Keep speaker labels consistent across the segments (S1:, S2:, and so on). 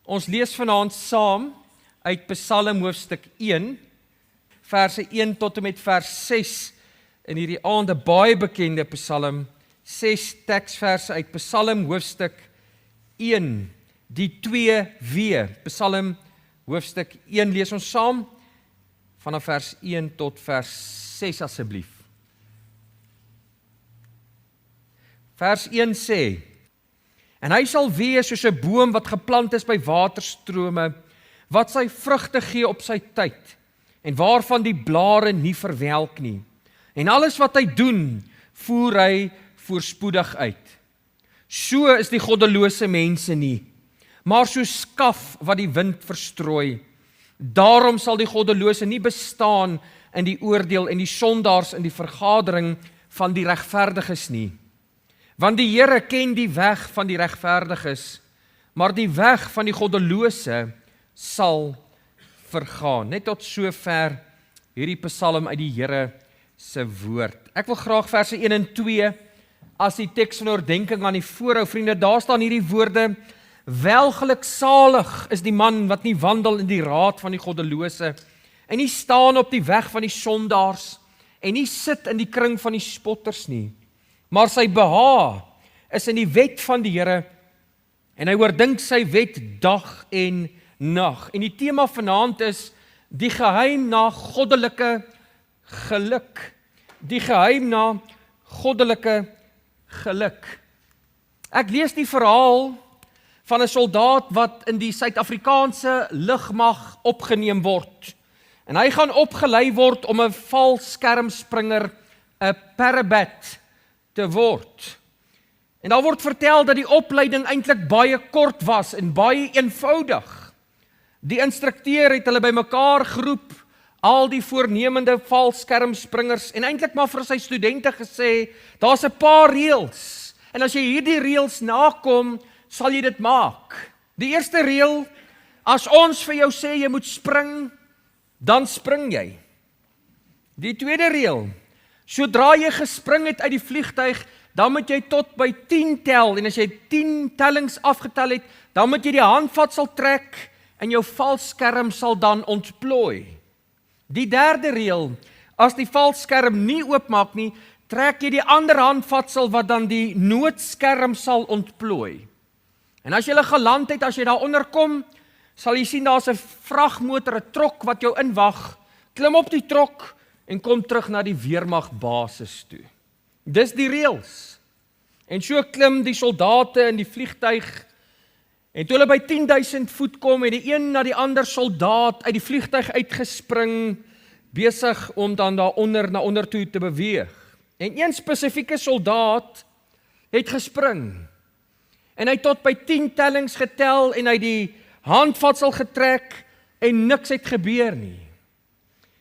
S1: Ons lees vanaand saam uit Psalm hoofstuk 1, verse 1 tot en met vers 6, in hierdie aand 'n baie bekende Psalm, 6 teksverse uit Psalm hoofstuk 1, die 2W, Psalm hoofstuk 1, lees ons saam, vanaf vers 1 tot vers 6 asseblief. Vers 1 sê, en hy sal wees soos 'n boom wat geplant is by waterstrome, wat sy vrugte gee op sy tyd, en waarvan die blare nie verwelk nie. En alles wat hy doen, voer hy voorspoedig uit. So is die goddelose mense nie, maar so skaf wat die wind verstrooi. Daarom sal die goddelose nie bestaan in die oordeel en die sondaars in die vergadering van die regverdiges nie. Want die Here ken die weg van die regverdiges, maar die weg van die goddelose sal vergaan. Net tot sover hierdie Psalm uit die Here se woord. Ek wil graag verse 1 en 2 as die teks van oordeenking aan die voorhou, vriende. Daar staan hierdie woorde: welgeluksalig is die man wat nie wandel in die raad van die goddelose, en nie staan op die weg van die sondaars, en nie sit in die kring van die spotters nie. Maar sy behaag is in die wet van die Here, en hy oordink sy wet dag en nag. En die tema vanaand is die geheim na goddelike geluk. Die geheim na goddelike geluk. Ek lees die verhaal van 'n soldaat wat in die Suid-Afrikaanse lugmag opgeneem word. En hy gaan opgelei word om 'n valskermspringer, 'n parabat te word. En daar word vertel dat die opleiding eintlik baie kort was en baie eenvoudig. Die instrukteur het hulle bymekaar geroep, al die voornemende valskermspringers, en eintlik maar vir sy studente gesê, daar's 'n paar reëls, en as jy hierdie reëls nakom, sal jy dit maak. Die eerste reël, as ons vir jou sê jy moet spring, dan spring jy. Die tweede reël, sodra jy gespring het uit die vliegtuig, dan moet jy tot by 10 tel, en as jy 10 tellings afgetel het, dan moet jy die handvatsel trek, en jou valskerm sal dan ontplooi. Die derde reël, as die valskerm nie oopmaak nie, trek jy die ander handvatsel wat dan die noodskerm sal ontplooi. En as jy geland het, as jy daar onder kom, sal jy sien daar's 'n vragmotor, 'n trok wat jou inwag. Klim op die trok en kom terug na die weermagbasis toe. Dis die reëls. En so klim die soldate in die vliegtuig, en toe hulle by 10.000 voet kom, het die een na die ander soldaat uit die vliegtuig uitgespring, besig om dan daaronder na onder toe te beweeg. En een spesifieke soldaat het gespring, en hy het tot by 10 tellings getel, en hy die handvatsel getrek, en niks het gebeur nie.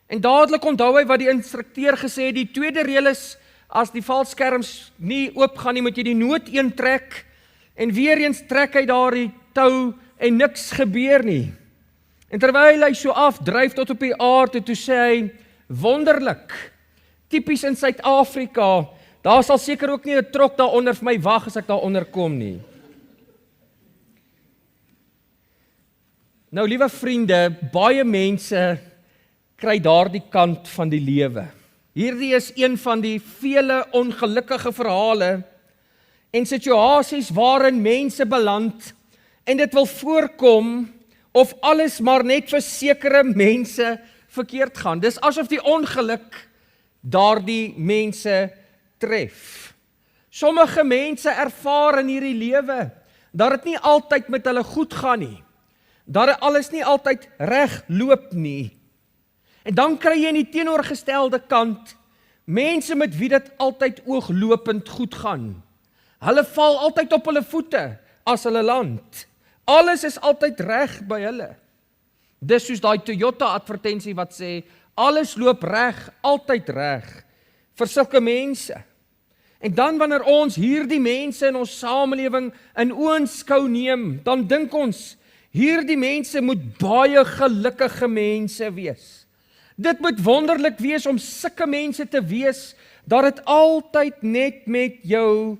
S1: En dadelik onthou hy wat die instrukteur gesê het, die tweede reël is, as die valskerms nie oopgaan nie, moet jy die nood een trek, en weer eens trek hy daar die tou, en niks gebeur nie. En terwyl hy so afdryf tot op die aarde, toe sê hy, wonderlik, tipies in Suid-Afrika, daar sal seker ook nie 'n trok daaronder vir my wag as ek daaronder kom nie. Nou, liewe vriende, baie mense kry daardie kant van die lewe. Hierdie is een van die vele ongelukkige verhale en situasies waarin mense beland, en dit wil voorkom of alles maar net vir sekere mense verkeerd gaan. Dis asof die ongeluk daardie mense tref. Sommige mense ervaar in hierdie lewe dat dit nie altyd met hulle goed gaan nie, dat alles nie altyd reg loop nie. En dan kry jy in die teenoorgestelde kant mense met wie dit altyd ooglopend goed gaan. Hulle val altyd op hulle voete as hulle land. Alles is altyd reg by hulle. Dis soos daai Toyota advertensie wat sê, alles loop reg, altyd reg, vir sulke mense. En dan wanneer ons hierdie mense in ons samelewing in oënskou neem, dan dink ons, hierdie mense moet baie gelukkige mense wees. Dit moet wonderlik wees om sulke mense te wees, dat dit altyd net met jou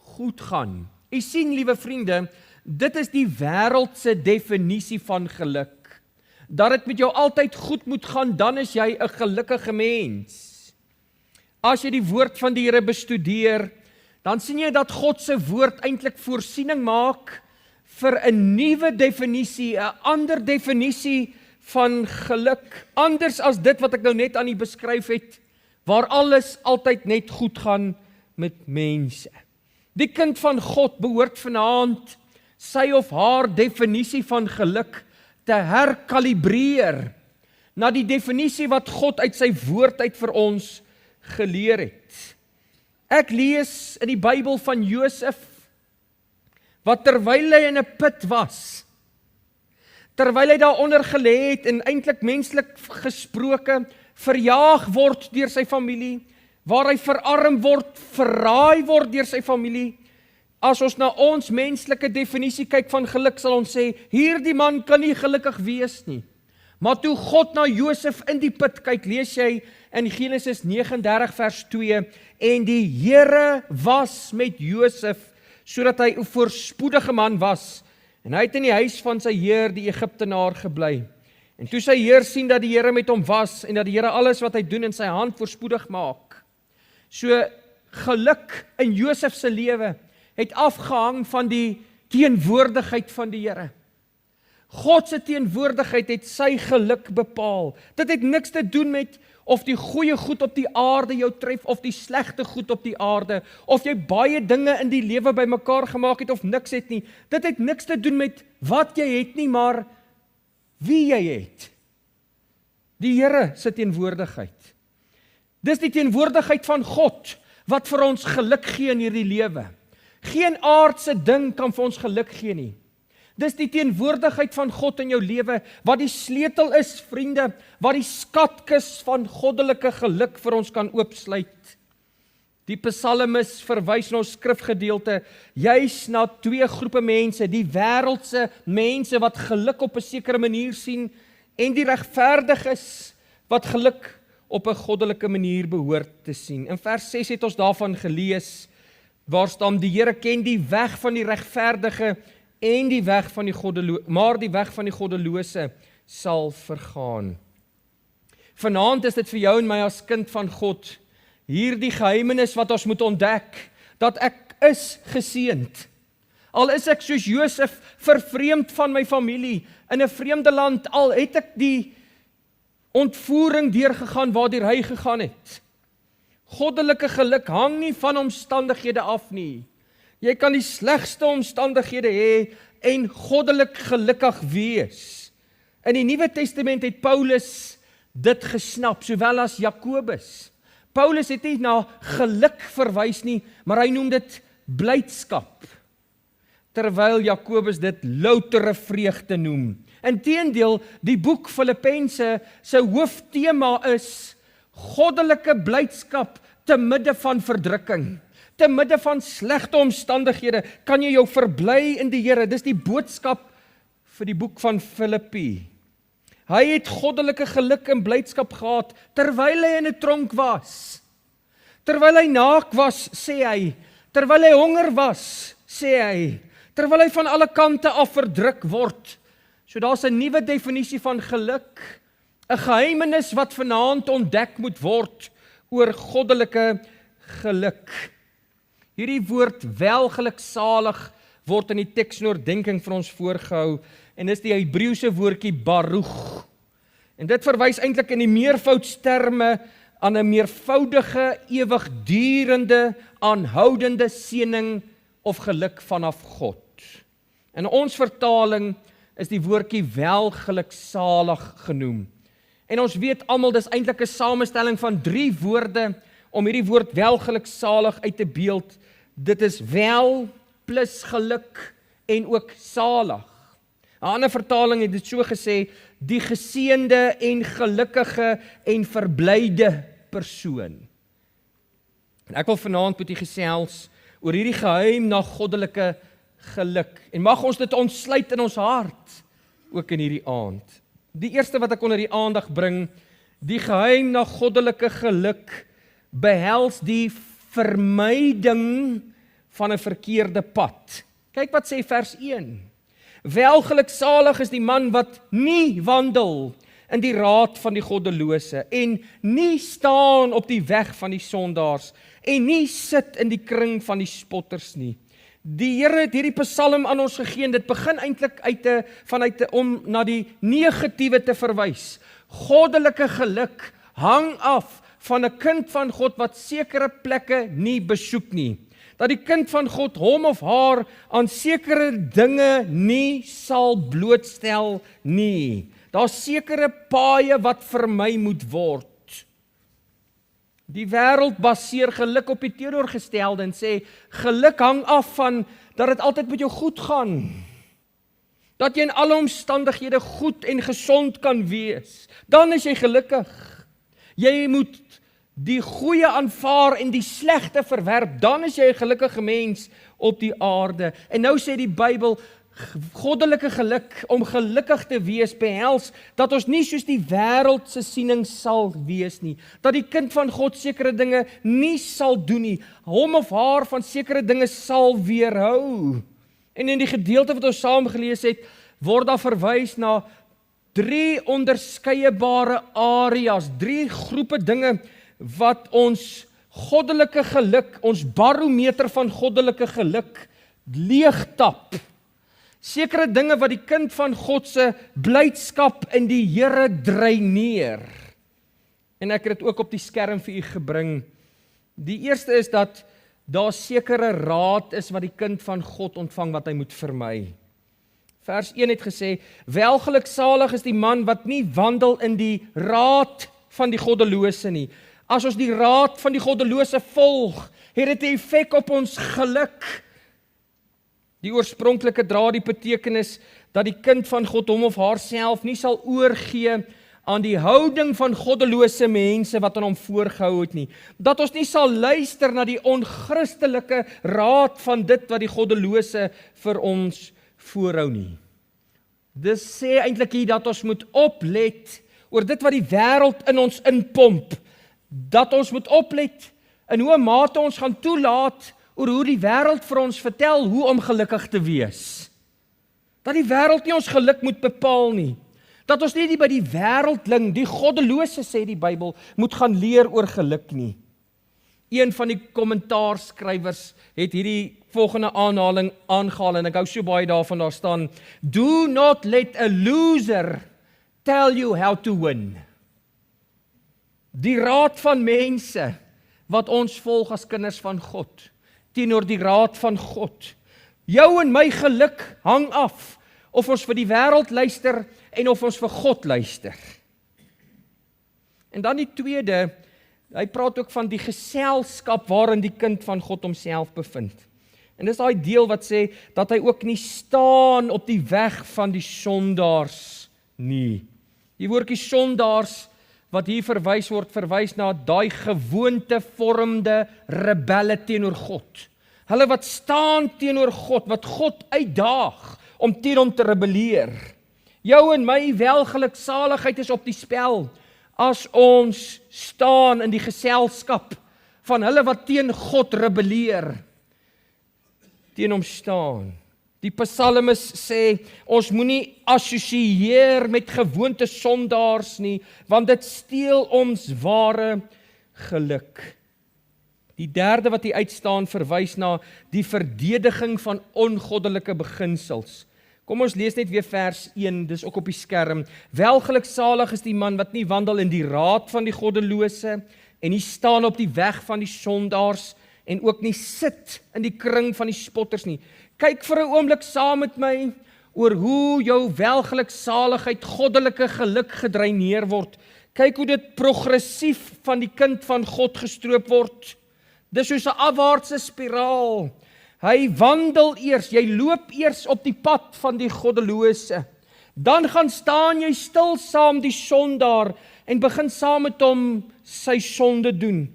S1: goed gaan. U sien, liewe vriende, Dit is die wêreldse definisie van geluk. Dat dit met jou altyd goed moet gaan, dan is jy 'n gelukkige mens. As jy die woord van die Here bestudeer, dan sien jy dat God se woord eintlik voorsiening maak vir 'n nuwe definisie, 'n ander definisie van geluk, anders as dit wat ek nou net aan u beskryf het, waar alles altyd net goed gaan met mense. Die kind van God behoort vanaand sy of haar definisie van geluk te herkalibreer na die definisie wat God uit sy woord uit vir ons geleer het. Ek lees in die Bybel van Josef, wat terwyl hy in 'n put was, terwyl hy daaronder gelê het en eintlik menslik gesproke verjaag word deur sy familie, waar hy verarm word, verraai word deur sy familie. As ons na ons menslike definisie kyk van geluk, sal ons sê, hierdie man kan nie gelukkig wees nie. Maar toe God na Josef in die put kyk, lees jy in Genesis 39 vers 2, en die Here was met Josef, sodat hy 'n voorspoedige man was, en hy het in die huis van sy heer, die Egiptenaar, gebly. En toe sy heer sien dat die Here met hom was, en dat die Here alles wat hy doen in sy hand voorspoedig maak. So geluk in Josef se lewe het afgehang van die teenwoordigheid van die Here. God se teenwoordigheid het sy geluk bepaal. Dit het niks te doen met of die goeie goed op die aarde jou tref, of die slegte goed op die aarde, of jy baie dinge in die lewe bymekaar gemaak het, of niks het nie. Dit het niks te doen met wat jy het nie, maar wie jy het. Die Here se teenwoordigheid. Dis die teenwoordigheid van God, wat vir ons geluk gee in hierdie lewe. Geen aardse ding kan vir ons geluk gee nie. Dis die teenwoordigheid van God in jou lewe, wat die sleutel is, vriende, wat die skatkis van goddelike geluk vir ons kan oopsluit. Die psalmis verwys in ons skrifgedeelte juis na twee groepe mense, die wêreldse mense wat geluk op 'n sekere manier sien, en die regverdiges wat geluk op 'n goddelike manier behoort te sien. In vers 6 het ons daarvan gelees, waar staan, die Here ken die weg van die regverdige en die weg van die goddelose, maar die weg van die goddelose sal vergaan. Vanaand is dit vir jou en my as kind van God, hierdie geheimenis wat ons moet ontdek, dat ek is geseënd. Al is ek soos Josef vervreemd van my familie, in 'n vreemde land, al het ek die ontvoering deurgegaan waardeur hy gegaan het. Goddelike geluk hang nie van omstandighede af nie. Jy kan die slegste omstandighede hê en goddelik gelukkig wees. In die Nuwe Testament het Paulus dit gesnap, sowel as Jakobus. Paulus het nie na geluk verwys nie, maar hy noem dit blydskap, terwyl Jakobus dit loutere vreugde noem. Inteendeel, die boek Filippense se hooftema is goddelike blydskap te midde van verdrukking. Te midde van slegte omstandighede kan jy jou verbly in die Here. Dis die boodskap vir die boek van Filippi. Hy het goddelike geluk en blydskap gehad terwyl hy in 'n tronk was. Terwyl hy naak was, sê hy. Terwyl hy honger was, sê hy. Terwyl hy van alle kante af verdruk word. So daar's 'n nuwe definisie van geluk, 'n geheimenis wat vanaand ontdek moet word oor goddelike geluk. Hierdie woord welgeluksalig word in die teksnoordenking vir ons voorgehou, en dis die Hebreëse woordjie baruch. En dit verwys eintlik in die meervoudsterme aan 'n meervoudige, ewigdurende, aanhoudende seëning of geluk vanaf God. In ons vertaling is die woordjie welgeluksalig genoem. En ons weet almal, dis eintlik 'n samestelling van 3 woorde om hierdie woord welgeluksalig uit te beeld. Dit is wel plus geluk en ook salig. 'n ander vertaling het dit so gesê, die geseënde en gelukkige en verblyde persoon. En ek wil vanaand met u gesels oor hierdie geheim na goddelike geluk. En mag ons dit ontsluit in ons hart, ook in hierdie aand. Die eerste wat ek onder die aandag bring, die geheim na goddelike geluk, behels die vermyding van 'n verkeerde pad. Kyk wat sê vers 1. Welgeluksalig is die man wat nie wandel in die raad van die goddelose en nie staan op die weg van die sondaars en nie sit in die kring van die spotters nie. Die Here het hierdie psalm aan ons gegee en dit begin eintlik om na die negatiewe te verwys. Goddelike geluk hang af van 'n kind van God wat sekere plekke nie besoek nie. Dat die kind van God hom of haar aan sekere dinge nie sal blootstel nie. Daar's sekere paaie wat vermy moet word. Die wêreld baseer geluk op die teenoorgestelde en sê, geluk hang af van dat dit altyd met jou goed gaan. Dat jy in alle omstandighede goed en gesond kan wees. Dan is jy gelukkig. Jy moet die goeie aanvaar en die slegte verwerp, dan is jy 'n gelukkige mens op die aarde. En nou sê die Bybel, goddelike geluk, om gelukkig te wees, behels dat ons nie soos die wêreld se siening sal wees nie. Dat die kind van God sekere dinge nie sal doen nie. Hom of haar van sekere dinge sal weerhou. En in die gedeelte wat ons saam gelees het, word daar verwys na 3 onderskeiebare areas, 3 groepe dinge wat ons goddelike geluk, ons barometer van goddelike geluk leegtap. Sekere dinge wat die kind van God se blydskap in die Here dreineer. En ek het dit ook op die skerm vir u gebring. Die eerste is dat daar sekere raad is wat die kind van God ontvang wat hy moet vermy. Vers 1 het gesê, welgeluksalig is die man wat nie wandel in die raad van die goddelose nie. As ons die raad van die goddelose volg, het dit 'n effek op ons geluk. Die oorspronklike dra die betekenis dat die kind van God hom of haarself nie sal oorgee aan die houding van goddelose mense wat aan hom voorgehou het nie. Dat ons nie sal luister na die onchristelike raad van dit wat die goddelose vir ons voorhou nie. Dit sê eintlik hier dat ons moet oplet oor dit wat die wêreld in ons inpomp. Dat ons moet oplet in hoe mate ons gaan toelaat oor hoe die wêreld vir ons vertel hoe om gelukkig te wees. Dat die wêreld nie ons geluk moet bepaal nie. Dat ons nie by die wêreldling, die goddelose sê die Bybel, moet gaan leer oor geluk nie. Een van die kommentaarskrywers het hierdie volgende aanhaling aangehaal en ek hou so baie daarvan, daar staan, do not let a loser tell you how to win. Die raad van mense wat ons volg as kinders van God, teenoor die raad van God. Jou en my geluk hang af of ons vir die wêreld luister en of ons vir God luister. En dan die tweede, hy praat ook van die geselskap waarin die kind van God homself bevind. En dis daai deel wat sê dat hy ook nie staan op die weg van die sondaars nie. Die woordjie sondaars wat hier verwys na daai gewoontevormde rebelle teenoor God. Hulle wat staan teenoor God, wat God uitdaag om teen hom te rebelleer. Jou en my welgeluksaligheid is op die spel as ons staan in die geselskap van hulle wat teen God rebelleer, teen hom staan. Die psalmis sê, ons moenie assosieer met gewoonte sondaars nie, want dit steel ons ware geluk. Die derde wat hier uitstaan verwys na die verdediging van ongoddelike beginsels. Kom ons lees net weer vers 1, dis ook op die skerm. Welgeluksalig is die man wat nie wandel in die raad van die goddelose en nie staan op die weg van die sondaars en ook nie sit in die kring van die spotters nie. Kyk vir 'n oomblik saam met my oor hoe jou welgeluksaligheid, goddelike geluk gedreineer word. Kyk hoe dit progressief van die kind van God gestroop word. Dis soos 'n afwaartse spiraal. Hy wandel eers, jy loop eers op die pad van die goddelose. Dan gaan staan jy stil saam die sondaar en begin saam met hom sy sonde doen.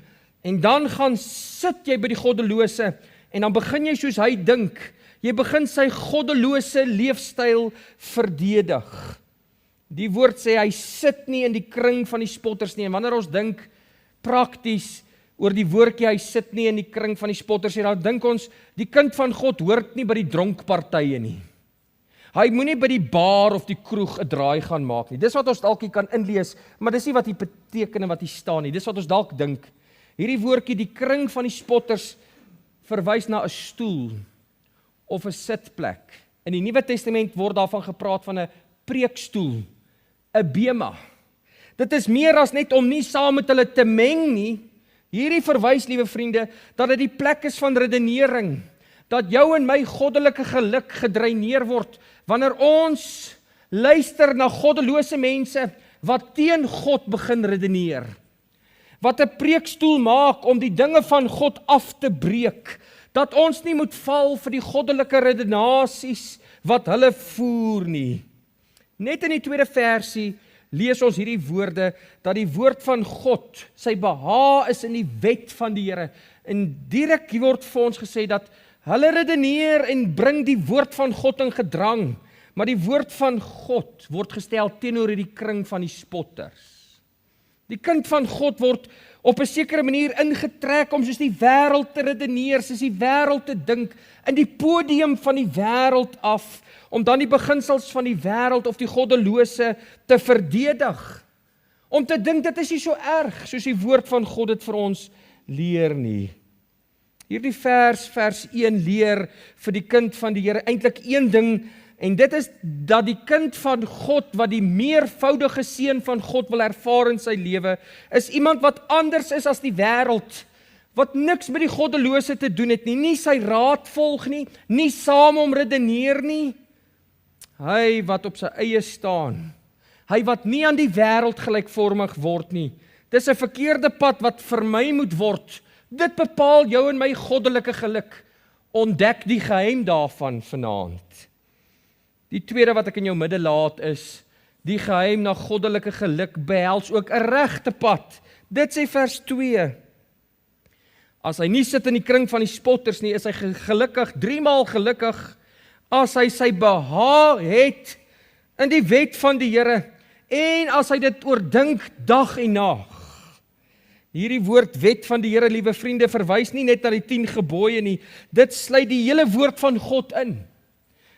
S1: En dan gaan sit jy by die goddelose en dan begin jy soos hy dink. Jy begin sy goddelose leefstyl verdedig. Die woord sê hy sit nie in die kring van die spotters nie. En wanneer ons dink prakties oor die woordjie, hy sit nie in die kring van die spotters nie, dan dink ons, die kind van God hoort nie by die dronkpartye nie. Hy moenie by die bar of die kroeg 'n draai gaan maak nie. Dis wat ons dalk hier kan inlees, maar dis nie wat hier beteken en wat hier staan nie. Dis wat ons dalk dink. Hierdie woordjie, die kring van die spotters, verwys na 'n stoel of 'n sitplek. In die Nuwe Testament word daarvan gepraat van 'n preekstoel, 'n bema. Dit is meer as net om nie saam met hulle te meng nie. Hierdie verwys, liewe vriende, dat dit die plek is van redenering, dat jou en my goddelike geluk gedreineer word, wanneer ons luister na goddelose mense, wat teen God begin redeneer, wat 'n preekstoel maak om die dinge van God af te breek, dat ons nie moet val vir die goddelike redenasies, wat hulle voer nie. Net in die tweede versie, lees ons hierdie woorde, dat die woord van God, sy behaag is in die wet van die Here, en direk word vir ons gesê, dat hulle redeneer en bring die woord van God in gedrang, maar die woord van God word gestel teenoor die kring van die spotters. Die kind van God word op 'n sekere manier ingetrek om soos die wêreld te redeneer, soos die wêreld te dink, in die podium van die wêreld af, om dan die beginsels van die wêreld of die goddelose te verdedig. Om te dink dit is nie so erg, soos die woord van God dit vir ons leer nie. Hierdie vers 1 leer vir die kind van die Here eintlik een ding, en dit is dat die kind van God, wat die meervoudige seun van God wil ervaar in sy lewe, is iemand wat anders is as die wêreld, wat niks met die goddelose te doen het nie, nie sy raad volg nie, nie saam om redeneer nie. Hy wat op sy eie staan, hy wat nie aan die wêreld gelykvormig word nie. Dis 'n verkeerde pad wat vermy moet word. Dit bepaal jou en my goddelike geluk. Ontdek die geheim daarvan vanaand. Die tweede wat ek in jou midde laat is, die geheim na goddelike geluk behels ook 'n regte pad. Dit sê vers 2. As hy nie sit in die kring van die spotters nie, is hy gelukkig, 3 maal gelukkig, as hy sy behaag het in die wet van die Here, en as hy dit oordink dag en nag. Hierdie woord wet van die Here, liewe vriende, verwys nie net na die 10 gebooie nie, dit sluit die hele woord van God in.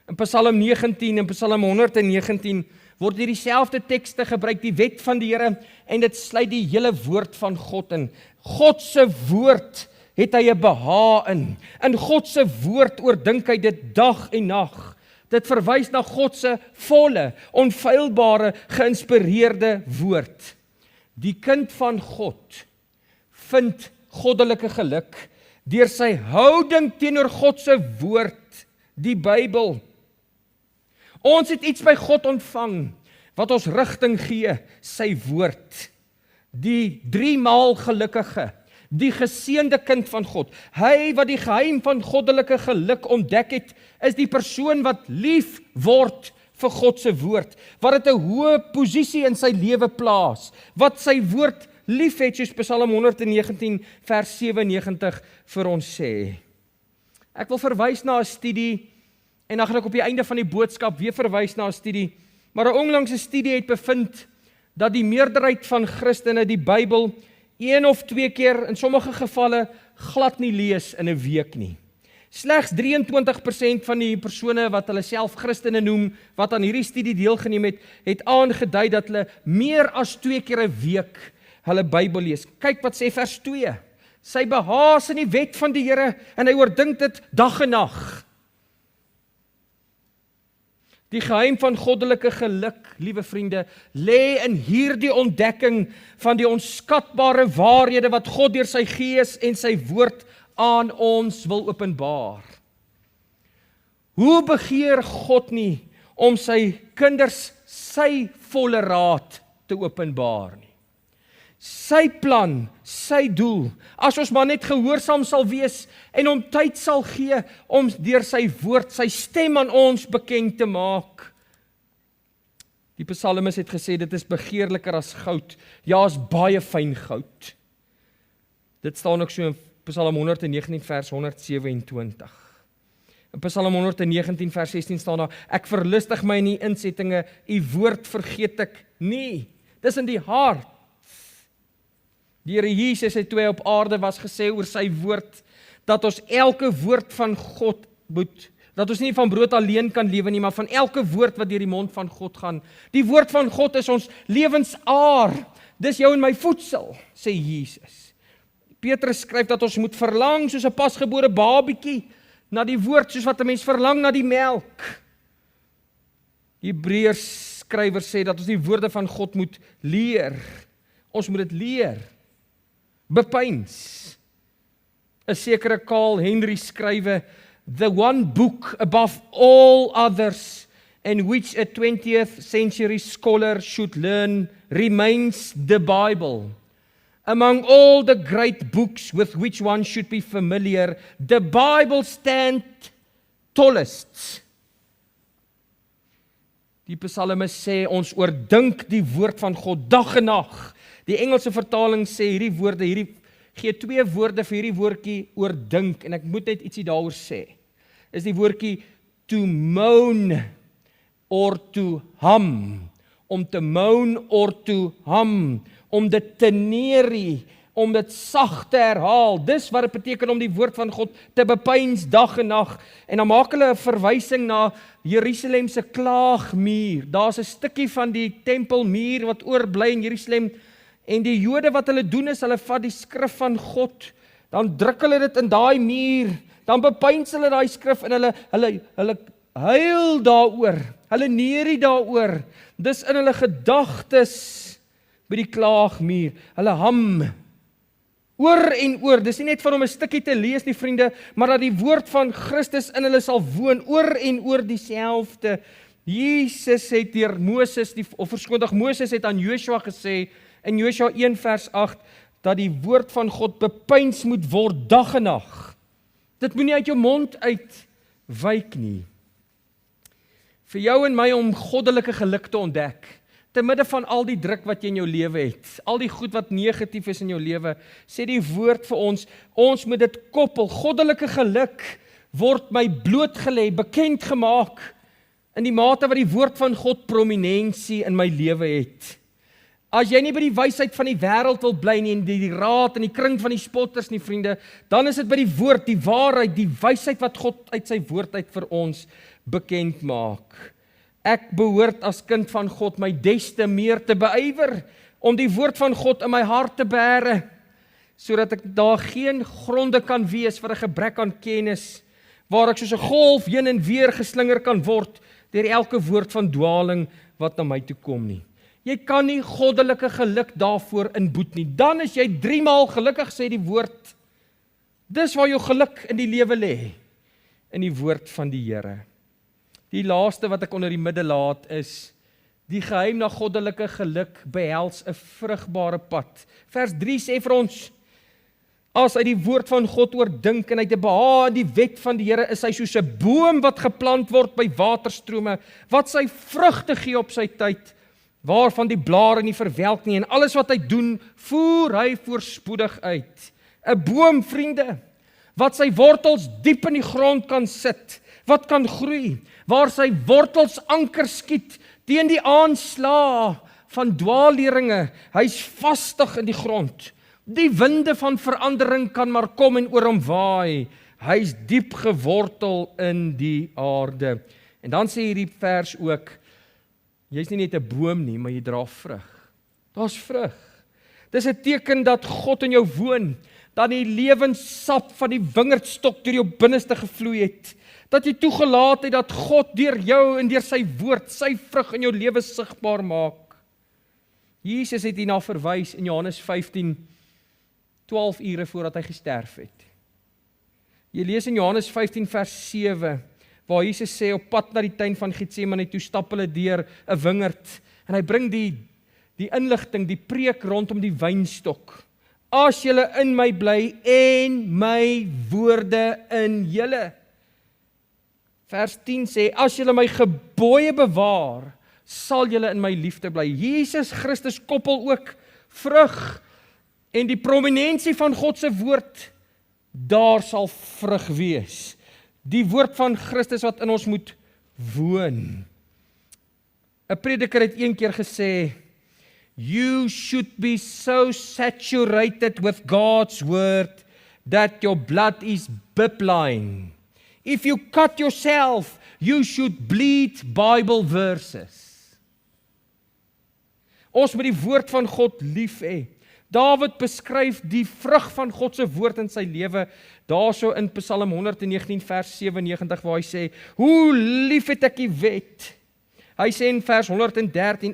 S1: In Psalm 19 en Psalm 119 word hierdie selfde tekste gebruik, die wet van die Here, en dit sluit die hele woord van God in. God se woord het hy 'n behaag in. In God se woord oordink hy dit dag en nag. Dit verwys na God se volle, onfeilbare, geïnspireerde woord. Die kind van God vind goddelike geluk deur sy houding teenoor God se woord, die Bybel. Ons het iets by God ontvang wat ons rigting gee, sy woord. Die 3 maal gelukkige, die geseënde kind van God. Hy wat die geheim van goddelike geluk ontdek het, is die persoon wat lief word vir God se woord, wat dit 'n hoë posisie in sy lewe plaas, wat sy woord lief het, soos Psalm 119 vers 97 vir ons sê. Ek wil verwys na 'n studie, en dan gaan ek op die einde van die boodskap weer verwys na 'n studie, maar 'n onlangse studie het bevind dat die meerderheid van Christene die Bybel 1 of 2 keer, in sommige gevalle, glad nie lees in 'n week nie. Slegs 23% van die persone wat hulle self Christene noem, wat aan hierdie studie deelgeneem het, het aangedui dat hulle meer as 2 keer 'n week hulle Bybel lees. Kyk wat sê vers 2. Sy behaag in die wet van die Here, en hy oordink dit dag en nag. Die geheim van goddelike geluk, liewe vriende, lê in hierdie ontdekking van die onskatbare waarhede wat God deur sy Gees en sy woord aan ons wil openbaar. Hoe begeer God nie om sy kinders sy volle raad te openbaar nie? Sy plan, sy doel, as ons maar net gehoorsaam sal wees en hom tyd sal gee om deur sy woord, sy stem aan ons bekend te maak. Die psalmis het gesê, dit is begeerliker as goud, ja, as baie fyn goud. Dit staan ook so in Psalm 119 vers 127. In Psalm 119 vers 16 staan daar, ek verlustig my in die insettinge, u woord vergeet ek nie. Dis in die hart. Die Here Jesus het toe hy op aarde was gesê oor sy woord, dat ons elke woord van God moet, dat ons nie van brood alleen kan lewe nie, maar van elke woord wat deur die mond van God gaan. Die woord van God is ons lewensaar. Dis jou en my voedsel, sê Jesus. Petrus skryf dat ons moet verlang soos 'n pasgebore babietjie na die woord, soos wat 'n mens verlang na die melk. Hebreërs skrywer sê dat ons die woorde van God moet leer. Ons moet dit leer. Bepeins. 'n sekere Carl Henry skrywe, the one book above all others and which a 20th century scholar should learn remains the Bible. Among all the great books with which one should be familiar, the Bible stands tallest. Die psalmis sê ons oordink die woord van God dag en nag. Die Engelse vertaling sê hierdie woorde, gee 2 woorde vir hierdie woordjie oordink, en ek moet net ietsie daaroor sê. Is die woordjie to moan or to hum. Om te moan or to hum. Om dit te neerie, om dit sag te herhaal. Dis wat dit beteken om die woord van God te bepeins dag en nag. En dan maak hulle 'n verwysing na Jerusalem se klaagmuur. Daar's 'n stukkie van die tempelmuur wat oorbly in Jerusalem. En die Jode wat hulle doen is, hulle vat die skrif van God, dan druk hulle dit in daai muur, dan bepeins hulle daai skrif en hulle huil daaroor, hulle neerie daaroor. Dis in hulle gedagtes by die klaagmuur. Hulle hum oor en oor. Dis nie net van om 'n stukkie te lees nie, vriende, maar dat die woord van Christus in hulle sal woon, oor en oor dieselfde. Jesus het deur Moses, Moses het aan Joshua gesê, in Joshua 1 vers 8, dat die woord van God bepeins moet word dag en nag. Dit moenie uit jou mond uitwyk nie. Vir jou en my om goddelike geluk te ontdek, te midde van al die druk wat jy in jou lewe het, al die goed wat negatief is in jou lewe, sê die woord vir ons moet dit koppel. Goddelike geluk word my blootgelê, bekend gemaak, in die mate wat die woord van God prominensie in my lewe het. As jy nie by die wysheid van die wêreld wil bly nie, en die raad en die kring van die spotters nie, vriende, dan is dit by die woord, die waarheid, die wysheid wat God uit sy woord uit vir ons bekend maak. Ek behoort as kind van God my des te meer te beywer om die woord van God in my hart te bære, sodat ek daar geen gronde kan wees vir 'n gebrek aan kennis, waar ek soos 'n golf heen en weer geslinger kan word deur elke woord van dwaling wat na my toe kom nie. Jy kan nie goddelike geluk daarvoor inboet nie. Dan is jy 3 maal gelukkig, sê die woord. Dis waar jou geluk in die lewe lê, in die woord van die Here. Die laaste wat ek onder die midde laat is, die geheim na goddelike geluk behels 'n vrugbare pad. Vers 3 sê vir ons, as hy die woord van God oordink en hy te behaag in die wet van die Here, is hy soos 'n boom wat geplant word by waterstrome, wat sy vrugte gee op sy tyd, waarvan die blare nie verwelk nie, en alles wat hy doen, voer hy voorspoedig uit. 'n Boom, vriende, wat sy wortels diep in die grond kan sit, wat kan groei, waar sy wortels anker skiet teen die aanslae van dwaalleringe. Hy's vastig in die grond. Die winde van verandering kan maar kom en oor hom waai. Hy's diep gewortel in die aarde. En dan sê hierdie vers ook, jy's nie net 'n boom nie, maar jy dra vrug. Daar's vrug. Dis 'n teken dat God in jou woon, dat die lewenssap van die wingerdstok deur jou binneste gevloei het, dat jy toegelaat het dat God deur jou en deur sy woord sy vrug in jou lewe sigbaar maak. Jesus het hierna verwys in Johannes 15, 12 ure voordat hy gesterf het. Jy lees in Johannes 15 vers 7, waar Jesus sê op pad na die tuin van Getsemane toe stap hulle deur 'n wingerd, en hy bring die inligting, die preek rondom die wynstok. As julle in my bly en my woorde in julle. Vers 10 sê, as julle my gebooie bewaar, sal julle in my liefde bly. Jesus Christus koppel ook vrug en die prominensie van God se woord, daar sal vrug wees. Die woord van Christus wat in ons moet woon. 'n prediker het een keer gesê, You should be so saturated with God's word that your blood is bibline. If you cut yourself, you should bleed Bible verses. Ons moet die woord van God lief hê. Dawid beskryf die vrug van God se woord in sy lewe, daarso in Psalm 119 vers 97 waar hy sê, hoe lief het ek die wet. Hy sê in vers 113,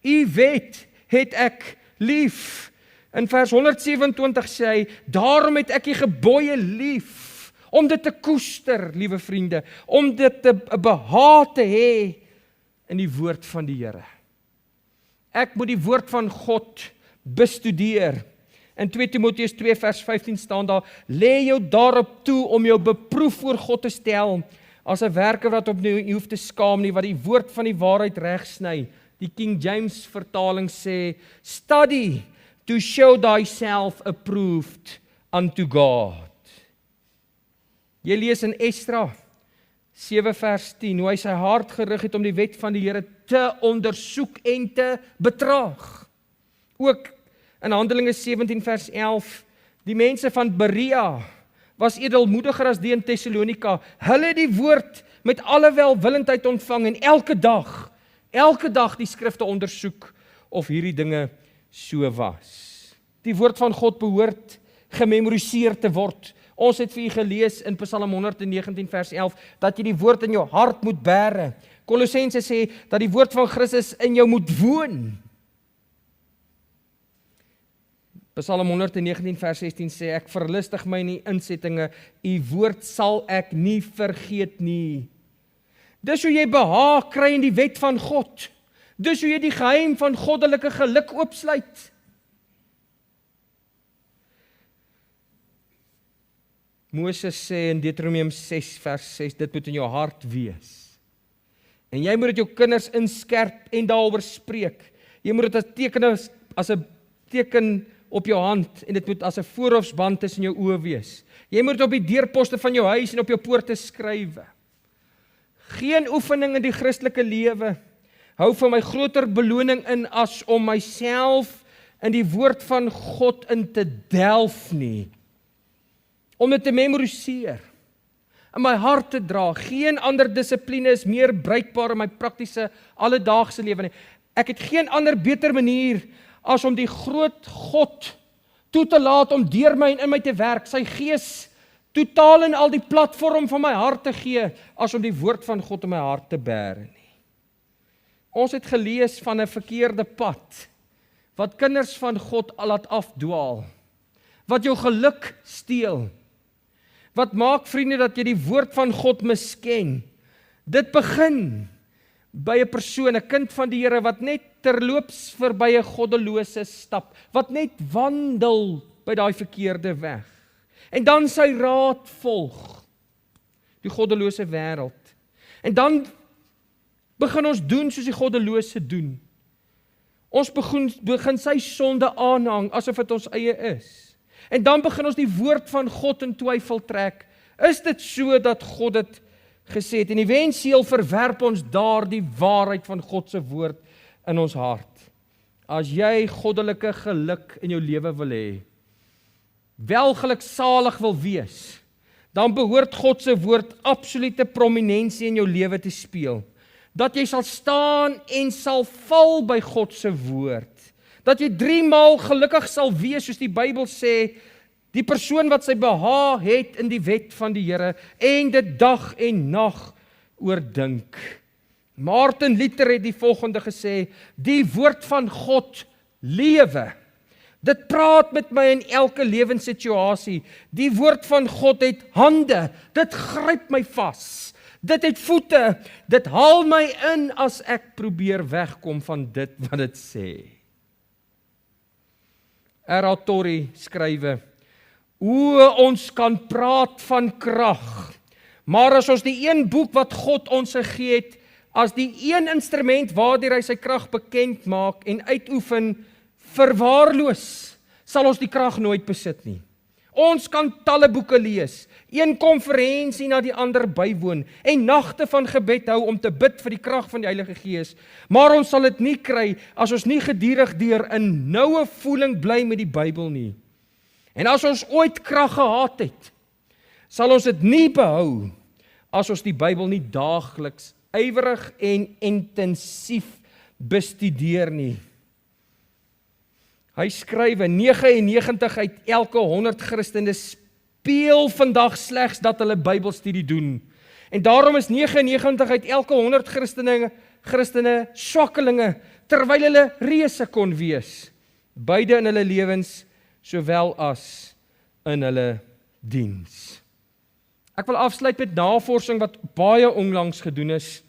S1: u wet het ek lief. In vers 127 sê hy, daarom het ek die gebooie lief, om dit te koester, liewe vriende, om dit te behaag te hê in die woord van die Here. Ek moet die woord van God bestudeer. In 2 Timoteus 2 vers 15 staan daar, lê jou daarop toe om jou beproef voor God te stel, as 'n werker wat op nie hoef te skaam nie, wat die woord van die waarheid regsny. Die King James vertaling sê, study to show thyself approved unto God. Jy lees in Esdra 7 vers 10, hoe hy sy hart gerig het om die wet van die Here te ondersoek en te betraag. Ook in Handelinge 17 vers 11, die mense van Berea was edelmoediger as die in Thessalonika. Hulle het die woord met alle welwillendheid ontvang en elke dag die skrifte ondersoek of hierdie dinge so was. Die woord van God behoort gememoriseer te word. Ons het vir u gelees in Psalm 119 vers 11, dat jy die woord in jou hart moet bære. Kolossense sê, dat die woord van Christus in jou moet woon. Psalm 119 vers 16 sê, ek verlustig my in die insettinge, u woord sal ek nie vergeet nie. Dis hoe jy behaag kry in die wet van God. Dis hoe jy die geheim van goddelike geluk oopsluit. Moses sê in Deuteronomium 6 vers 6, dit moet in jou hart wees. En jy moet dit jou kinders inskerp en daaroor spreek. Jy moet dit as 'n teken op jou hand, en dit moet as 'n voorhofsband tussen jou oë wees. Jy moet dit op die deurposte van jou huis en op jou poorte skrywe. Geen oefening in die Christelike lewe hou vir my groter beloning in as om myself in die woord van God in te delf nie. Om dit te memoriseer, in my hart te dra. Geen ander dissipline is meer bruikbaar in my praktiese alledaagse lewe nie. Ek het geen ander beter manier as om die groot God toe te laat om deur my en in my te werk, sy gees totaal en al die platform van my hart te gee, as om die woord van God in my hart te bære nie. Ons het gelees van 'n verkeerde pad, wat kinders van God al laat afdwaal, wat jou geluk steel, wat maak, vriende, dat jy die woord van God misken. Dit begin by 'n persoon, 'n kind van die Here, wat net terloops verby 'n goddelose stap, wat net wandel by daai verkeerde weg, en dan sy raad volg, die goddelose wêreld. En dan begin ons doen soos die goddelose doen. Ons begin sy sonde aanhang, asof dit ons eie is. En dan begin ons die woord van God in twyfel trek. Is dit so dat God dit gesê het? En eventueel verwerp ons daar die waarheid van God se woord in ons hart. As jy goddelike geluk in jou lewe wil hê, welgeluksalig wil wees, dan behoort God se woord absolute prominensie in jou lewe te speel. Dat jy sal staan en sal val by God se woord. Dat jy 3 maal gelukkig sal wees, soos die Bybel sê, die persoon wat sy behaag het in die wet van die Here, en dit dag en nag oordink. Martin Luther het die volgende gesê, die woord van God lewe. Dit praat met my in elke lewenssituasie. Die woord van God het hande, dit gryp my vas. Dit het voete, dit haal my in as ek probeer wegkom van dit wat dit sê. R.A. Torrey skrywe, ons kan praat van krag, maar as ons die een boek wat God ons gegee het, as die een instrument waardeur hy sy krag bekend maak en uitoefen, verwaarloos, sal ons die krag nooit besit nie. Ons kan talle boeke lees, een konferensie na die ander bywoon en nagte van gebed hou om te bid vir die krag van die Heilige Gees. Maar ons sal dit nie kry as ons nie gedurig deur 'n noue voeling bly met die Bybel nie. En as ons ooit krag gehad het, sal ons dit nie behou as ons die Bybel nie daagliks ywerig en intensief bestudeer nie. Hy skryf, 99 uit elke 100 Christene speel vandag slegs dat hulle Bybelstudie doen. En daarom is 99 uit elke 100 Christene swakkelinge, terwyl hulle reëse kon wees, beide in hulle lewens, sowel as in hulle diens. Ek wil afsluit met navorsing wat baie onlangs gedoen is,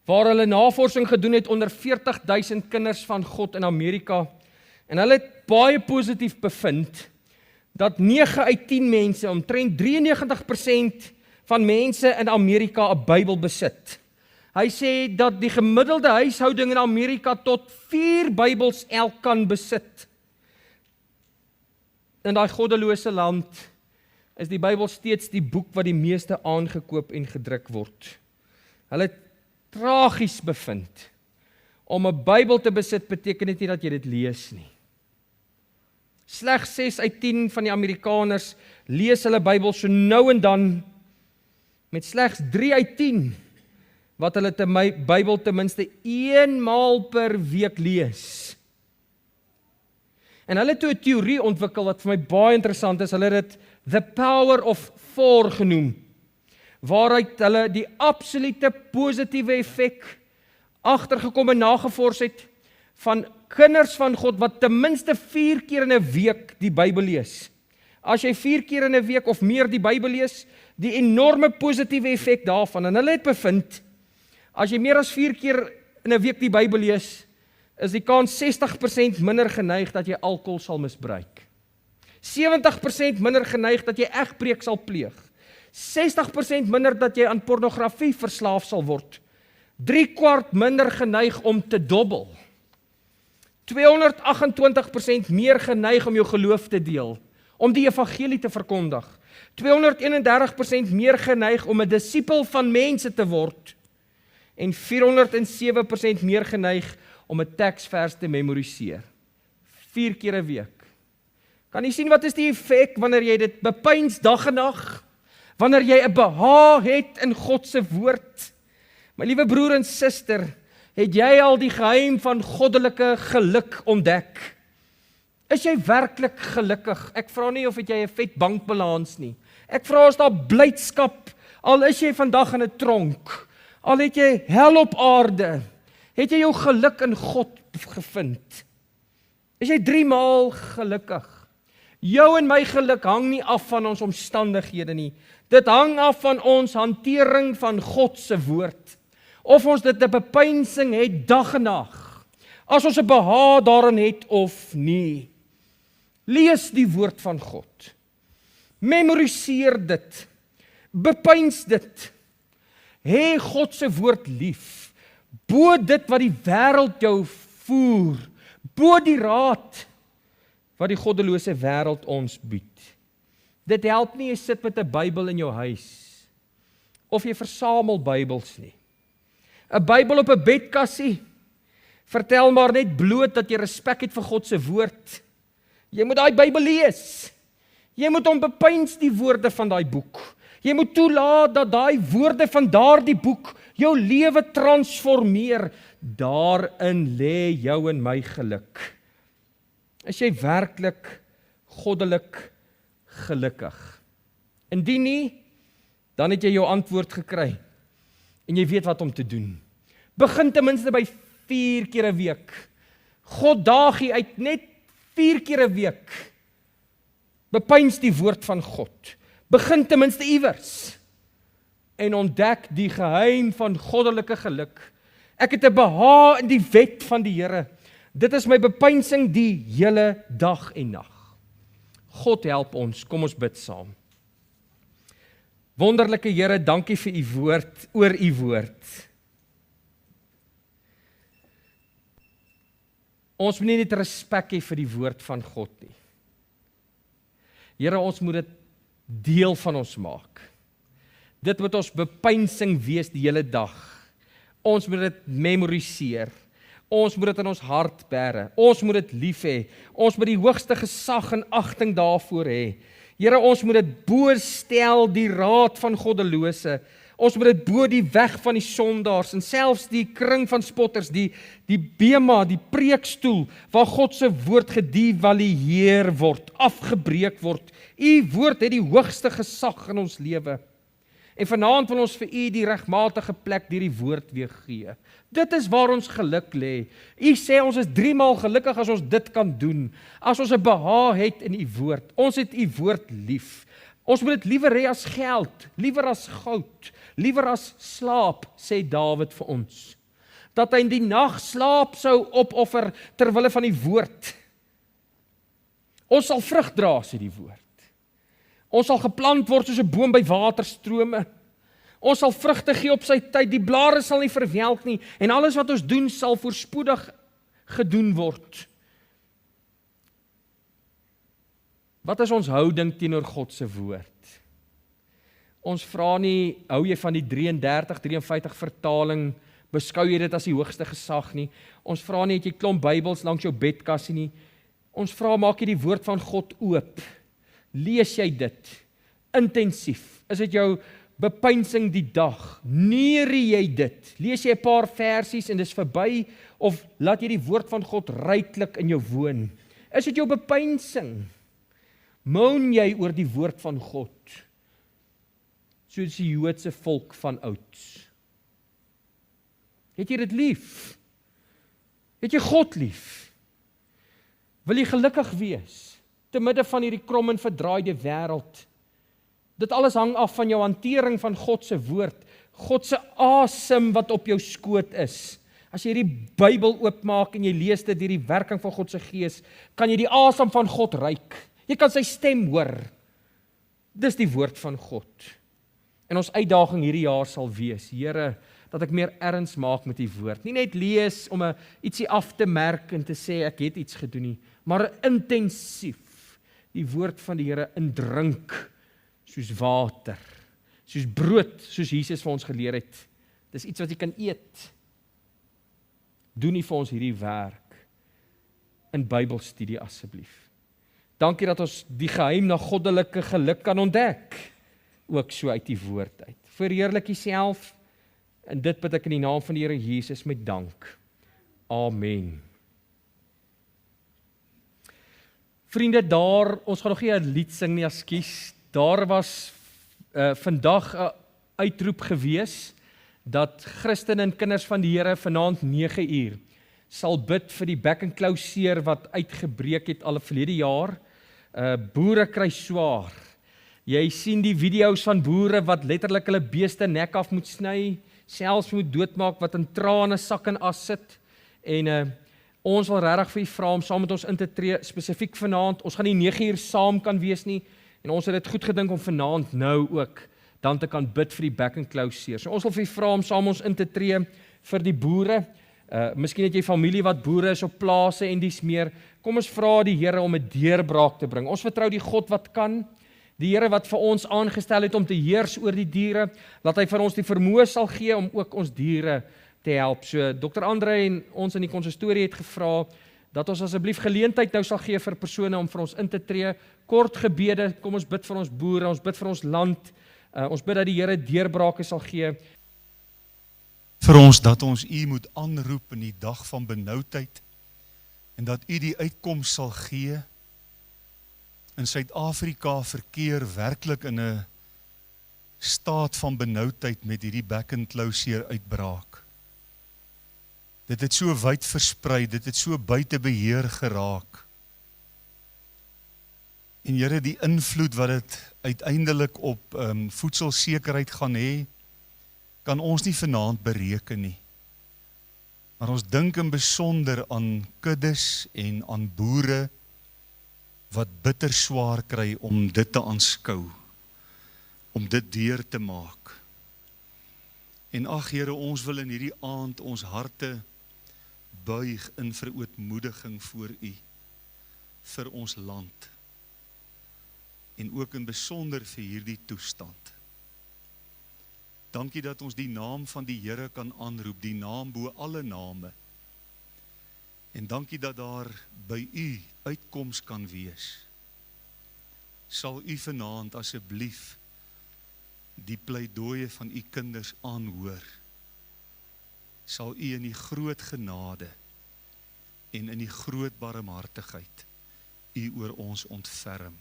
S1: waar hulle navorsing gedoen het onder 40.000 kinders van God in Amerika, en hulle het baie positief bevind, dat 9 uit 10 mense, omtrent 93% van mense in Amerika 'n Bybel besit. Hy sê dat die gemiddelde huishouding in Amerika tot 4 Bybels elk kan besit. In daai goddelose land is die Bybel steeds die boek wat die meeste aangekoop en gedruk word. Hulle het tragies bevind, om 'n Bybel te besit beteken dit nie dat jy dit lees nie. Slegs 6 uit 10 van die Amerikaners lees hulle Bybel so nou en dan, met slegs 3 uit 10 wat hulle Bybel ten minste 1 maal per week lees. En hulle het toe 'n teorie ontwikkel wat vir my baie interessant is. Hulle het dit The Power of 4 genoem, waaruit hulle die absolute positiewe effek agtergekom en nagevors het van kinders van God wat ten minste 4 keer in 'n week die Bybel lees. As jy 4 keer in 'n week of meer die Bybel lees, die enorme positiewe effek daarvan. En hulle het bevind, as jy meer as 4 keer in 'n week die Bybel lees, is die kans 60% minder geneig dat jy alkohol sal misbruik. 70% minder geneig dat jy egbreek sal pleeg. 60% minder dat jy aan pornografie verslaaf sal word. 3/4 minder geneig om te dobbel. 228% meer geneig om jou geloof te deel, om die evangelie te verkondig. 231% meer geneig om 'n disipel van mense te word. En 407% meer geneig om 'n teksvers te memoriseer. 4 keer 'n week. Kan jy sien wat is die effek wanneer jy dit bepeins dag en nag? Wanneer jy 'n behaag het in God se woord? My liewe broer en suster, het jy al die geheim van goddelike geluk ontdek? Is jy werklik gelukkig? Ek vra nie of het jy 'n vet bankbalans nie. Ek vra is daar blydskap, al is jy vandag in 'n tronk, al het jy hel op aarde, het jy jou geluk in God gevind? Is jy 3 maal gelukkig? Jou en my geluk hang nie af van ons omstandighede nie. Dit hang af van ons hantering van God se woord. Of ons dit 'n bepeinsing het dag en nag. As ons 'n behaag daarin het of nie. Lees die woord van God. Memoriseer dit. Bepeins dit. Hê God se woord lief. Bo dit wat die wêreld jou voer. Bo die raad wat die goddelose wêreld ons bied. Dit help nie jy sit met 'n Bybel in jou huis, of jy versamel Bybels nie. 'n Bybel op 'n bedkassie vertel maar net bloot dat jy respek het vir God se woord. Jy moet daai Bybel lees. Jy moet hom bepeins die woorde van daai boek. Jy moet toelaat dat daai woorde van daardie boek jou lewe transformeer. Daarin lê jou en my geluk. Is jy werklik goddelik gelukkig? Indien nie, dan het jy jou antwoord gekry en jy weet wat om te doen. Begin ten minste by 4 keer 'n week. God daag jy uit net 4 keer 'n week. Bepeins die woord van God. Begin ten minste iewers en ontdek die geheim van goddelike geluk. Ek het 'n behaag in die wet van die Here. Dit is my bepeinsing die hele dag en nag. God help ons, kom ons bid saam. Wonderlike Here, dankie vir u woord, oor u woord. Ons moet nie net respek hê vir die woord van God nie. Here, ons moet dit deel van ons maak. Dit moet ons bepeinsing wees die hele dag. Ons moet dit memoriseer. Ons moet dit in ons hart bære. Ons moet dit lief hê. Ons moet die hoogste gesag en agting daarvoor hê. Here, ons moet dit bo-stel die raad van goddelose. Ons moet dit bo die weg van die sondaars en selfs die kring van spotters, die bema, die preekstoel waar God se woord gedevalueer word, afgebreek word. U woord het die hoogste gesag in ons lewe. En vanaand wil ons vir u die regmatige plek deur die woord weer gee. Dit is waar ons geluk lê. U sê ons is 3 maal gelukkig as ons dit kan doen. As ons 'n behaag het in u woord. Ons het u woord lief. Ons moet dit liewer hê as geld, liewer as goud, liewer as slaap, sê Dawid vir ons. Dat hy in die nag slaap sou opoffer ter wille van die woord. Ons sal vrug dra, sê die woord. Ons sal geplant word soos 'n boom by waterstrome. Ons sal vrugte gee op sy tyd, die blare sal nie verwelk nie, en alles wat ons doen sal voorspoedig gedoen word. Wat is ons houding teenoor God se woord? Ons vra nie, hou jy van die 33-53 vertaling, beskou jy dit as die hoogste gesag nie. Ons vra nie, het jy klomp Bybels langs jou bedkassie nie. Ons vra, maak jy die woord van God oop. Lees jy dit intensief? Is dit jou bepeinsing die dag? Neer jy dit? Lees jy 'n paar versies en dis verby? Of laat jy die woord van God ryklik in jou woon? Is dit jou bepeinsing? Moan jy oor die woord van God? Soos die Joodse volk van ouds. Het jy dit lief? Het jy God lief? Wil jy gelukkig wees? Te midde van hierdie krom en verdraaide wêreld. Dit alles hang af van jou hantering van God se woord, God se asem wat op jou skoot is. As jy die Bybel oopmaak en jy lees dit deur die werking van God se Gees, kan jy die asem van God ruik. Jy kan sy stem hoor. Dis die woord van God. En ons uitdaging hierdie jaar sal wees, Here, dat ek meer erns maak met die woord. Nie net lees om ietsie af te merk en te sê ek het iets gedoen nie, maar intensief die woord van die Here indrink, soos water, soos brood, soos Jesus vir ons geleer het. Dis iets wat jy kan eet. Doen nie vir ons hierdie werk in Bybelstudie asseblief. Dankie dat ons die geheim na goddelike geluk kan ontdek, ook so uit die woord uit. Verheerlik Uself, en dit bid ek in die naam van die Here Jesus met dank. Amen. Vriende, ons gaan nog nie 'n lied sing nie, ekskuus. Daar was vandag 'n uitroep gewees, dat Christene en kinders van die Here vanaand 9 uur sal bid vir die back and claw seer wat uitgebreek het al verlede jaar. Boere kry swaar. Jy sien die video's van boere wat letterlik hulle beeste nek af moet sny, selfs moet doodmaak, wat in trane sak en as sit. En ons wil regtig vir u vra om saam met ons in te tree, spesifiek vanaand. Ons gaan nie 9 uur saam kan wees nie, en ons het dit goed gedink om vanaand nou ook dan te kan bid vir die back and claw seer. So ons wil vir u vra om saam ons in te tree vir die boere. Miskien het jy familie wat boere is op plase en dies meer. Kom ons vra die Here om 'n deurbraak te bring. Ons vertrou die God wat kan, die Here wat vir ons aangestel het om te heers oor die diere, dat hy vir ons die vermoë sal gee om ook ons diere te help. So Dr. Andre en ons in die konsistorie het gevra dat ons asseblief geleentheid nou sal gee vir persone om vir ons in te tree. Kort gebede, kom ons bid vir ons boere, ons bid vir ons land. Ons bid dat die Here deurbrake sal gee.
S2: Vir ons dat ons u moet aanroep in die dag van benoudheid en dat u die uitkoms sal gee. In Suid-Afrika verkeer werklik in 'n staat van benoudheid met hierdie back and claw seer uitbraak. Dit het so wyd versprei, dit het so buite beheer geraak. En Here, die invloed wat dit uiteindelik op voedselsekerheid gaan hê, kan ons nie vanaand bereken nie. Maar ons dink in besonder aan kuddes en aan boere wat bitter swaar kry om dit te aanskou, om dit deur te maak. En ag Here, ons wil in hierdie aand ons harte buig in verootmoediging voor U, vir ons land. en ook in besonder vir hierdie toestand. Dankie dat ons die naam van die Here kan aanroep, die naam bo alle name. En dankie dat daar by U uitkoms kan wees. Sal U vanaand asseblief die pleidooie van U kinders aanhoor. Sal U in die groot genade en in die groot barmhartigheid U oor ons ontferm.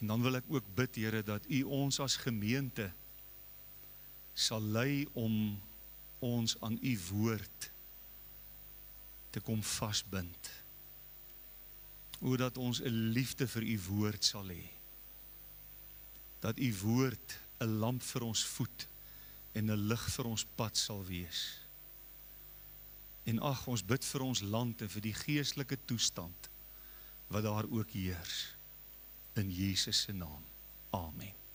S2: En dan wil ek ook bid, Here, dat U ons as gemeente sal lei om ons aan U woord te kom vasbind. O, dat ons 'n liefde vir U woord sal hê. Dat U woord 'n lamp vir ons voet en 'n lig vir ons pad sal wees. En ag, ons bid vir ons land en vir die geestelike toestand wat daar ook heers. In Jesus se naam. Amen.